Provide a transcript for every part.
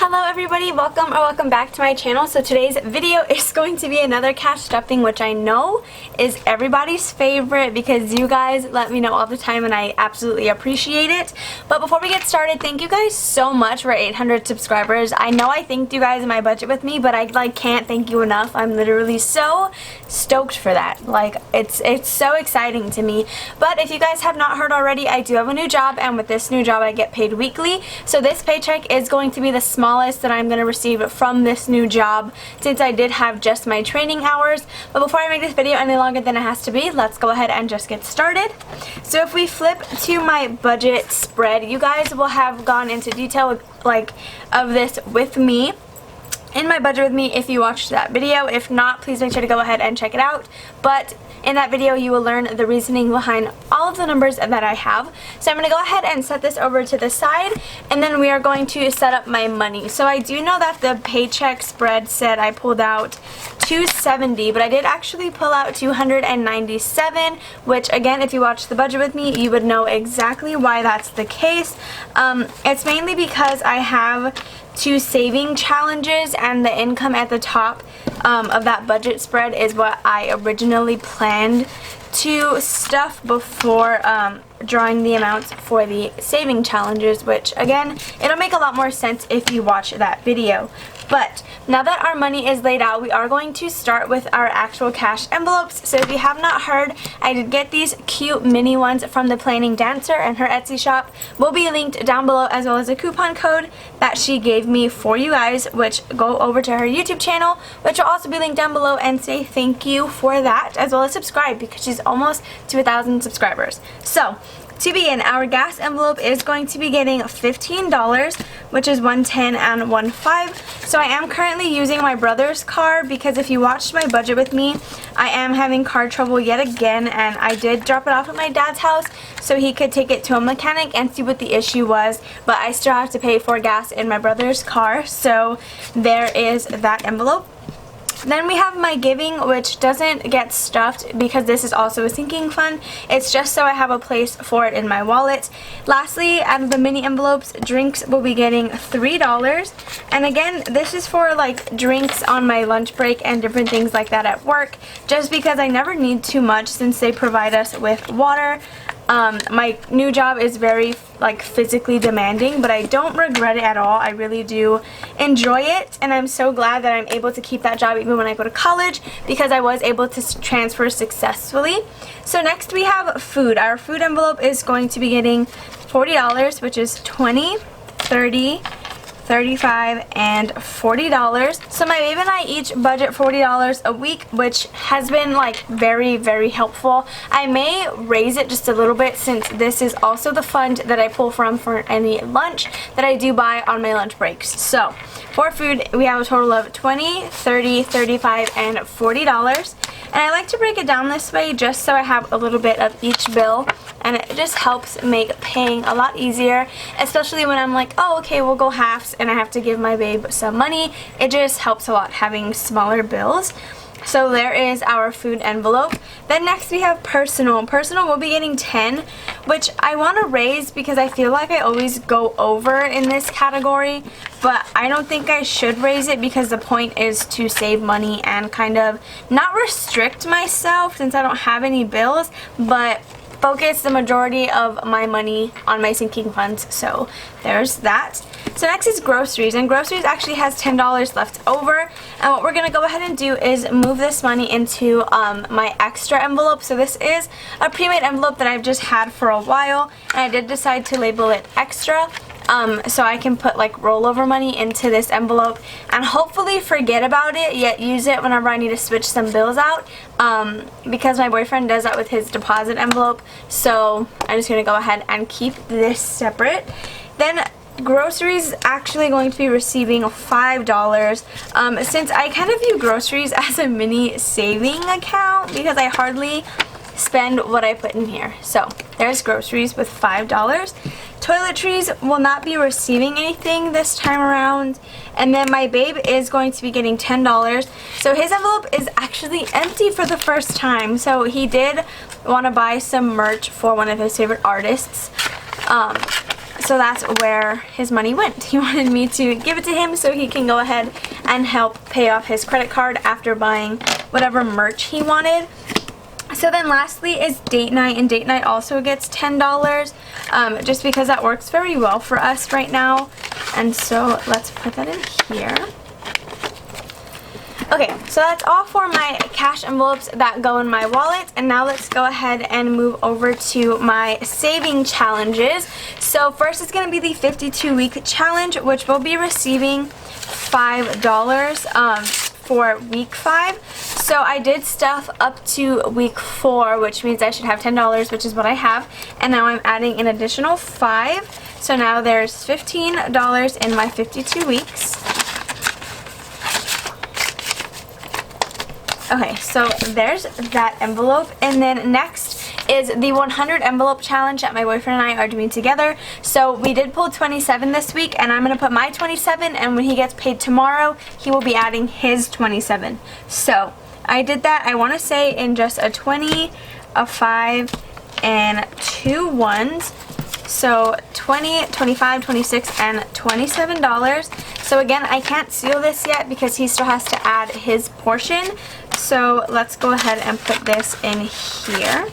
Hello everybody, welcome back to my channel. So today's video is going to be another cash stuffing, which I know is everybody's favorite because you guys let me know all the time and I absolutely appreciate it. But before we get started, thank you guys so much for 800 subscribers. I know I thanked you guys in my budget with me, but I can't thank you enough. I'm literally so stoked for that. Like it's so exciting to me. But if you guys have not heard already, I do have a new job, and with this new job I get paid weekly. So this paycheck is going to be the smallest that I'm going to receive from this new job since I did have just my training hours. But before I make this video any longer than it has to be, let's go ahead and just get started. So if we flip to my budget spread, you guys will have gone into detail of this with me in my budget with me if you watched that video. If not, please make sure to go ahead and check it out. But in that video you will learn the reasoning behind all of the numbers that I have. So I'm going to go ahead and set this over to the side, and then we are going to set up my money. So I do know that the paycheck spread said I pulled out $270, but I did actually pull out $297, which again, if you watch the budget with me, you would know exactly why that's the case. It's mainly because I have 2 saving challenges, and the income at the top of that budget spread is what I originally planned to stuff before drawing the amounts for the saving challenges, which again, it'll make a lot more sense if you watch that video. But now that our money is laid out, we are going to start with our actual cash envelopes. So if you have not heard, I did get these cute mini ones from the Planning Dancer, and her Etsy shop will be linked down below, as well as a coupon code that she gave me for you guys, which go over to her YouTube channel, which will also be linked down below, and say thank you for that, as well as subscribe because she's almost to 1,000 subscribers. So to begin, our gas envelope is going to be getting $15, which is $110 and $15. So I am currently using my brother's car because if you watched my budget with me, I am having car trouble yet again, and I did drop it off at my dad's house so he could take it to a mechanic and see what the issue was, but I still have to pay for gas in my brother's car. So there is that envelope. Then we have my giving, which doesn't get stuffed because this is also a sinking fund. It's just so I have a place for it in my wallet. Lastly, out of the mini envelopes, drinks will be getting $3. And again, this is for like drinks on my lunch break and different things like that at work, just because I never need too much since they provide us with water. My new job is very physically demanding, but I don't regret it at all. I really do enjoy it, and I'm so glad that I'm able to keep that job even when I go to college because I was able to transfer successfully. So next we have food. Our food envelope is going to be getting $40, which is $20, $30, $35, and $40. So my babe and I each budget $40 a week, which has been very, very helpful. I may raise it just a little bit since this is also the fund that I pull from for any lunch that I do buy on my lunch breaks. So for food, we have a total of $20, $30, $35, and $40. And I like to break it down this way just so I have a little bit of each bill, and it just helps make paying a lot easier, especially when I'm like, oh, okay, we'll go halves and I have to give my babe some money. It just helps a lot having smaller bills. So there is our food envelope. Then next we have personal. Personal will be getting $10, which I want to raise because I feel like I always go over in this category, but I don't think I should raise it because the point is to save money and kind of not restrict myself since I don't have any bills, but focus the majority of my money on my sinking funds. So there's that. So next is groceries, and groceries actually has $10 left over, and what we're going to go ahead and do is move this money into my extra envelope. So this is a pre-made envelope that I've just had for a while, and I did decide to label it extra so I can put rollover money into this envelope and hopefully forget about it, yet use it whenever I need to switch some bills out, because my boyfriend does that with his deposit envelope. So I'm just going to go ahead and keep this separate. Then groceries is actually going to be receiving $5 since I kind of view groceries as a mini saving account because I hardly spend what I put in here. So there's groceries with $5. Toiletries will not be receiving anything this time around. And then my babe is going to be getting $10. So his envelope is actually empty for the first time. So he did want to buy some merch for one of his favorite artists. so that's where his money went. He wanted me to give it to him so he can go ahead and help pay off his credit card after buying whatever merch he wanted. So then lastly is date night, and date night also gets $10 just because that works very well for us right now. And so let's put that in here. Okay, so that's all for my cash envelopes that go in my wallet, and now let's go ahead and move over to my saving challenges. So first is going to be the 52-week challenge, which will be receiving $5 for week 5. So I did stuff up to week 4, which means I should have $10, which is what I have, and now I'm adding an additional 5. So now there's $15 in my 52 weeks. Okay, so there's that envelope, and then next is the 100 envelope challenge that my boyfriend and I are doing together. So we did pull 27 this week, and I'm going to put my 27, and when he gets paid tomorrow, he will be adding his 27. So I did that, I want to say, in just a 20, a 5, and 2 ones. So 20, 25, 26, and $27. So again, I can't seal this yet because he still has to add his portion. So let's go ahead and put this in here.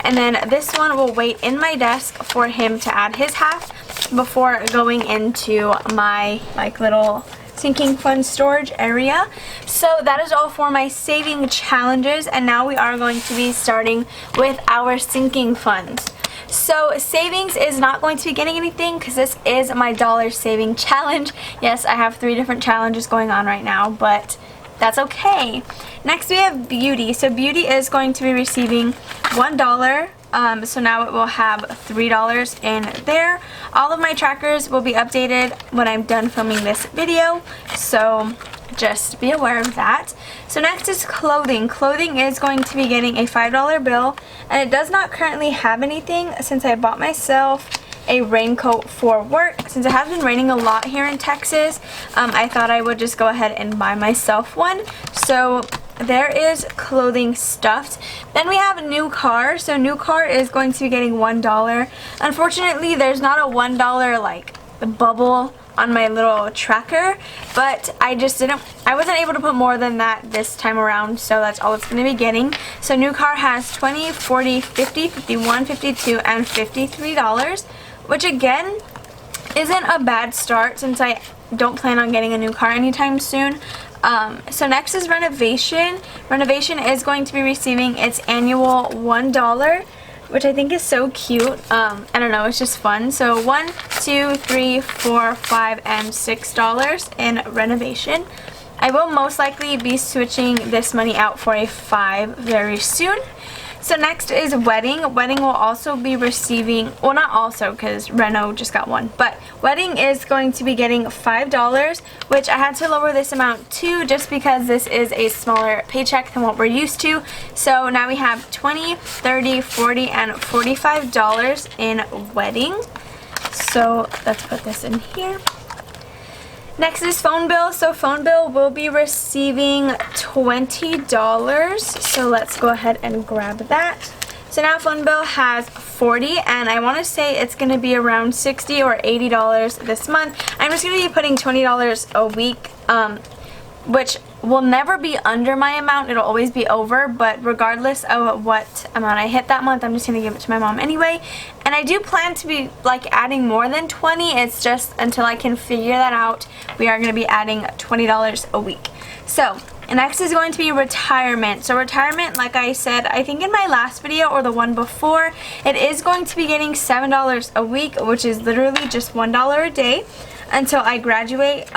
And then this one will wait in my desk for him to add his half before going into my little sinking fund storage area. So that is all for my saving challenges, and now we are going to be starting with our sinking funds. So savings is not going to be getting anything because this is my dollar saving challenge. Yes, I have 3 different challenges going on right now, but that's okay. Next we have beauty. So beauty is going to be receiving $1. So now it will have $3 in there. All of my trackers will be updated when I'm done filming this video, so just be aware of that. So next is clothing. Clothing is going to be getting a $5 bill, and it does not currently have anything since I bought myself a raincoat for work. Since it has been raining a lot here in Texas, I thought I would just go ahead and buy myself one. So there is clothing stuffed. Then we have a new car. So new car is going to be getting $1. Unfortunately, there's not a $1 like the bubble on my little tracker, but I wasn't able to put more than that this time around, so that's all it's going to be getting. So new car has 20, 40, 50, 51, 52, and $53, which again isn't a bad start since I don't plan on getting a new car anytime soon. So next is renovation. Renovation is going to be receiving its annual $1, which I think is so cute. I don't know, it's just fun. So $1, $2, $3, $4, $5, and $6 in renovation. I will most likely be switching this money out for a 5 very soon. So next is wedding. Wedding will also be receiving, well, not also because Reno just got 1, but wedding is going to be getting $5, which I had to lower this amount to just because this is a smaller paycheck than what we're used to. So now we have $20, $30, $40, and $45 in wedding. So let's put this in here. Next is phone bill. So phone bill will be receiving $20. So let's go ahead and grab that. So now phone bill has $40, and I want to say it's going to be around $60 or $80 this month. I'm just going to be putting $20 a week, which will never be under my amount. It'll always be over, but regardless of what amount I hit that month, I'm just going to give it to my mom anyway. And I do plan to be adding more than 20. It's just until I can figure that out, we are going to be adding $20 a week. So next is going to be retirement. So retirement, like I said, I think in my last video or the one before, it is going to be getting $7 a week, which is literally just $1 a day until I graduate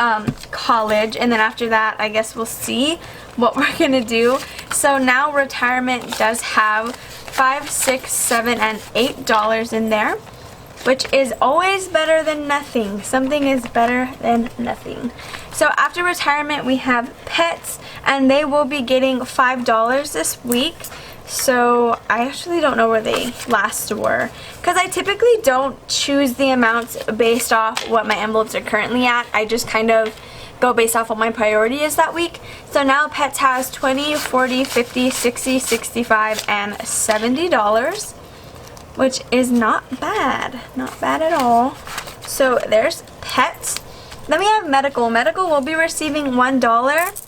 college, and then after that I guess we'll see what we're gonna do. So now retirement does have $5, $6, $7, and $8 in there, which is always better than nothing. Something is better than nothing. So after retirement we have pets, and they will be getting $5 this week. So I actually don't know where they last were, because I typically don't choose the amounts based off what my envelopes are currently at. I just kind of go based off what my priority is that week. So now pets has $20, $40, $50, $60, $65, and $70. which is not bad. Not bad at all. So there's pets. Then we have medical. Medical will be receiving $1.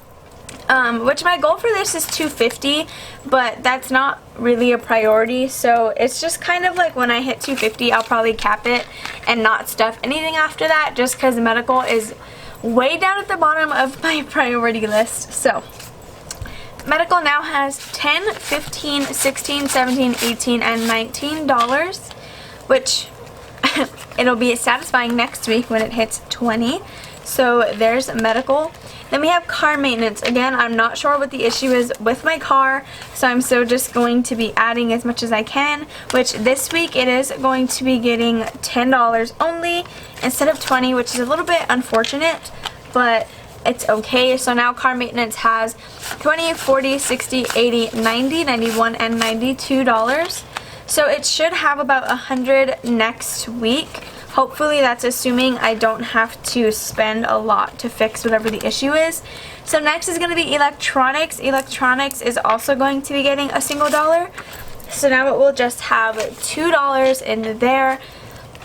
Which my goal for this is $2.50, but that's not really a priority, so it's just kind of like when I hit $2.50 I'll probably cap it and not stuff anything after that, just because medical is way down at the bottom of my priority list. So medical now has $10, $15, $16, $17, $18, and $19, which it'll be satisfying next week when it hits 20. So there's medical. Then we have car maintenance. Again, I'm not sure what the issue is with my car, so I'm still just going to be adding as much as I can, which this week it is going to be getting $10 only instead of 20, which is a little bit unfortunate, but it's okay. So now car maintenance has 20, 40, 60, 80, 90, 91, and $92. So it should have about 100 next week. Hopefully that's assuming I don't have to spend a lot to fix whatever the issue is. So next is going to be electronics. Electronics is also going to be getting a single dollar. So now it will just have $2 in there.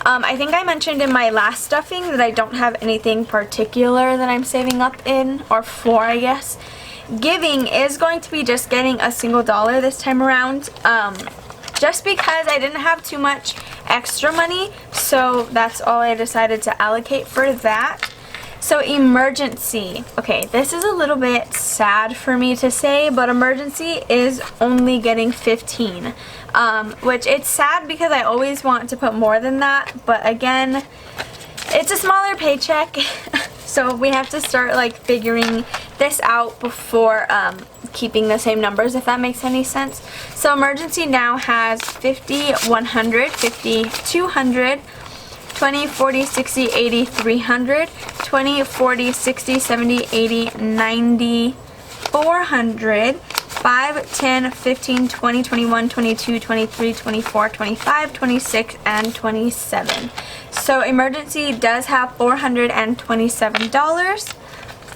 I think I mentioned in my last stuffing that I don't have anything particular that I'm saving up in, or for, I guess. Giving is going to be just getting a single dollar this time around. Just because I didn't have too much extra money, so that's all I decided to allocate for that. So emergency. Okay, this is a little bit sad for me to say, but emergency is only getting 15. Which it's sad because I always want to put more than that, but again, it's a smaller paycheck. So we have to start like figuring this out before keeping the same numbers, if that makes any sense. So emergency now has 50, 100, 50, 200, 20, 40, 60, 80, 300, 20, 40, 60, 70, 80, 90, 400, 5, 10, 15, 20, 21, 22, 23, 24, 25, 26, and 27. So emergency does have $427,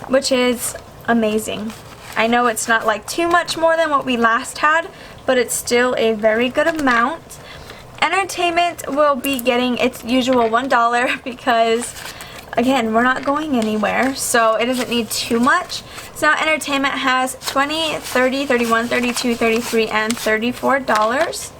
which is amazing. I know it's not like too much more than what we last had, but it's still a very good amount. Entertainment will be getting its usual $1 because, again, we're not going anywhere, so it doesn't need too much. So now entertainment has 20, 30, 31, 32, 33, and $34.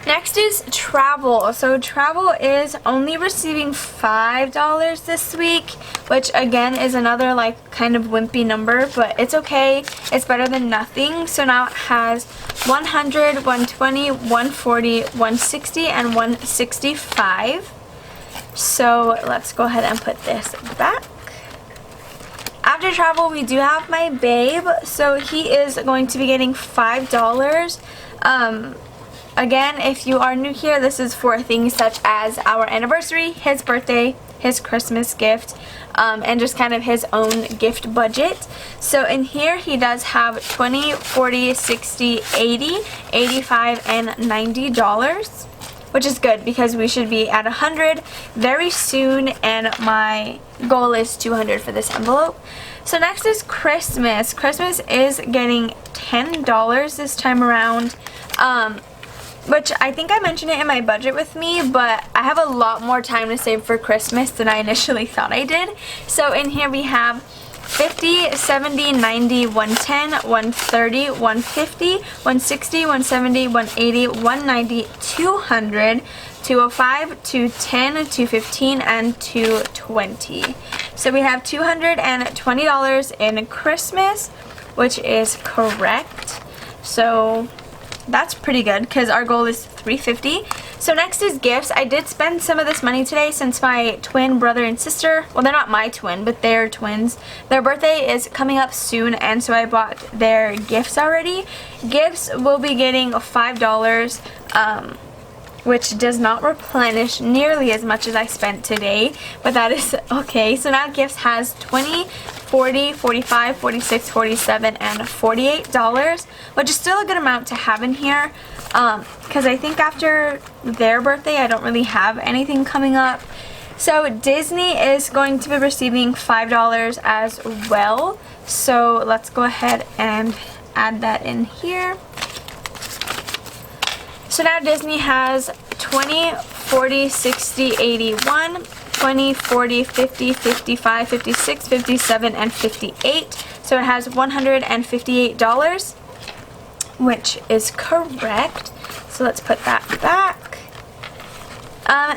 Next is travel. So travel is only receiving $5 this week, which again is another like kind of wimpy number, but it's okay. It's better than nothing. So now it has 100, 120, 140, 160, and 165. So let's go ahead and put this back. After travel, we do have my babe. So he is going to be getting $5. Again, if you are new here, this is for things such as our anniversary, his birthday, his Christmas gift, and just kind of his own gift budget. So in here, he does have 20, 40, 60, 80, 85, and $90, which is good because we should be at 100 very soon, and my goal is 200 for this envelope. So next is Christmas. Christmas is getting $10 this time around. Which I think I mentioned it in my budget with me, but I have a lot more time to save for Christmas than I initially thought I did. So in here we have 50, 70, 90, 110, 130, 150, 160, 170, 180, 190, 200, 205, 210, 215, and 220. So we have $220 in Christmas, which is correct. So that's pretty good because our goal is $350. So next is gifts. I did spend some of this money today since my twin brother and sister, well, they're not my twin, but they're twins. Their birthday is coming up soon, and so I bought their gifts already. Gifts will be getting $5, which does not replenish nearly as much as I spent today, but that is okay. So now gifts has 20, 40, 45, 46, 47, and $48, which is still a good amount to have in here, because I think after their birthday I don't really have anything coming up. So Disney is going to be receiving $5 as well, so let's go ahead and add that in here. So now Disney has 20, 40, 60, 81, 20, 40, 50, 55, 56, 57, and 58. So it has $158, which is correct. So let's put that back.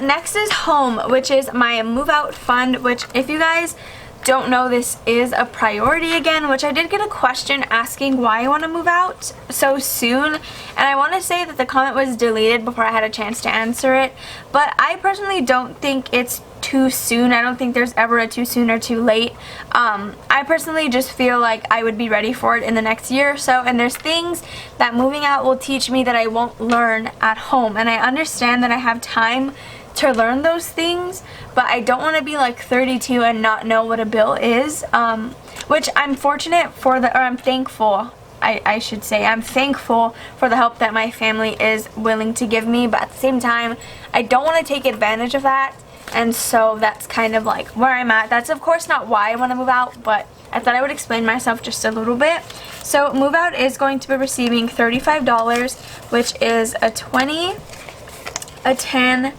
Next is home, which is my move out fund, which if you guys don't know, this is a priority again, which I did get a question asking why I want to move out so soon, and I want to say that the comment was deleted before I had a chance to answer it, but I personally don't think it's too soon. I don't think there's ever a too soon or too late. I personally just feel like I would be ready for it in the next year or so, and there's things that moving out will teach me that I won't learn at home, and I understand that I have time to learn those things, but I don't want to be like 32 and not know what a bill is, which I'm fortunate for I'm thankful, I should say, I'm thankful for the help that my family is willing to give me, but at the same time, I don't want to take advantage of that, and so that's kind of like where I'm at. That's of course not why I want to move out, but I thought I would explain myself just a little bit. So move out is going to be receiving $35, which is a 20, a 10,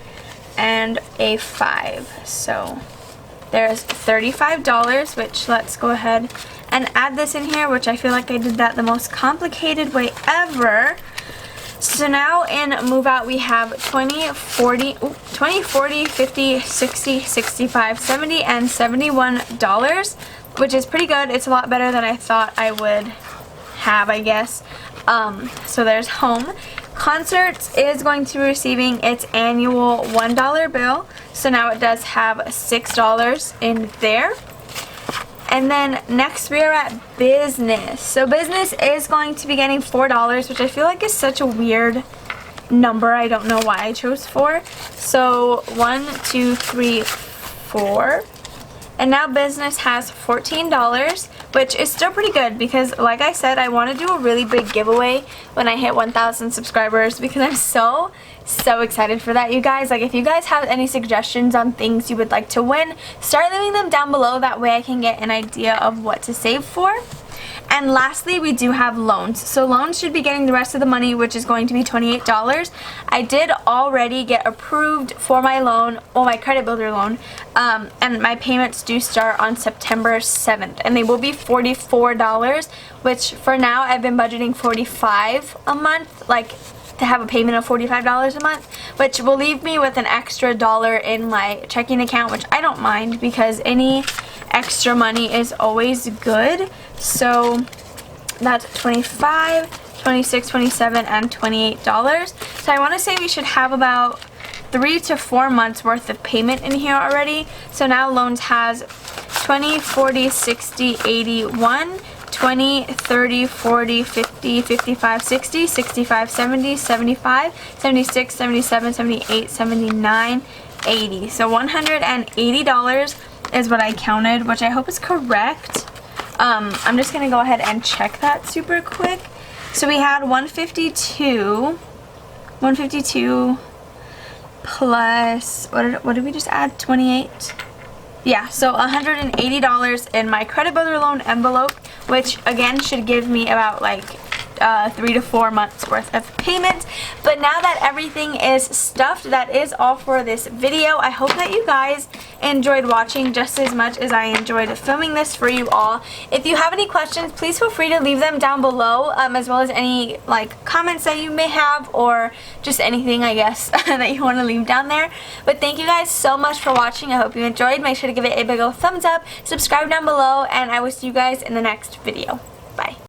and a 5. So there's $35, which let's go ahead and add this in here, which I feel like I did that the most complicated way ever. So now in move out we have 20, 40, 50, 60, 65, 70, and $71, which is pretty good. It's a lot better than I thought I would have, I guess. So there's home. Concerts is going to be receiving its annual $1 bill, so now it does have $6 in there. And then next we are at business. So business is going to be getting $4, which I feel like is such a weird number. I don't know why I chose 4. So 1, 2, 3, 4. And now business has $14, which is still pretty good because, like I said, I want to do a really big giveaway when I hit 1,000 subscribers because I'm so excited for that, you guys. Like, if you guys have any suggestions on things you would like to win, start leaving them down below. That way I can get an idea of what to save for. And lastly, we do have loans. So loans should be getting the rest of the money, which is going to be $28. I did already get approved for my loan, well, my credit builder loan, and my payments do start on September 7th, and they will be $44, which for now I've been budgeting $45 a month, like to have a payment of $45 a month, which will leave me with an extra $1 in my checking account, which I don't mind because any extra money is always good. So that's $25, $26, $27, and $28. So I want to say we should have about 3 to 4 months worth of payment in here already. So now loans has 20, 40, 60, 81, 20, 30, 40, 50, 55, 60, 65, 70, 75, 76, 77, 78, 79, 80. So $180 is what I counted, which I hope is correct. I'm just going to go ahead and check that super quick. So we had 152 plus, what did we just add? 28? Yeah, so $180 in my credit builder loan envelope, which again should give me about like 3 to 4 months worth of payment. But now that everything is stuffed, that is all for this video. I hope that you guys enjoyed watching just as much as I enjoyed filming this for you all. If you have any questions, please feel free to leave them down below, as well as any like comments that you may have, or just anything, I guess, that you want to leave down there. But thank you guys so much for watching. I hope you enjoyed. Make sure to give it a big old thumbs up, subscribe down below, and I will see you guys in the next video. Bye.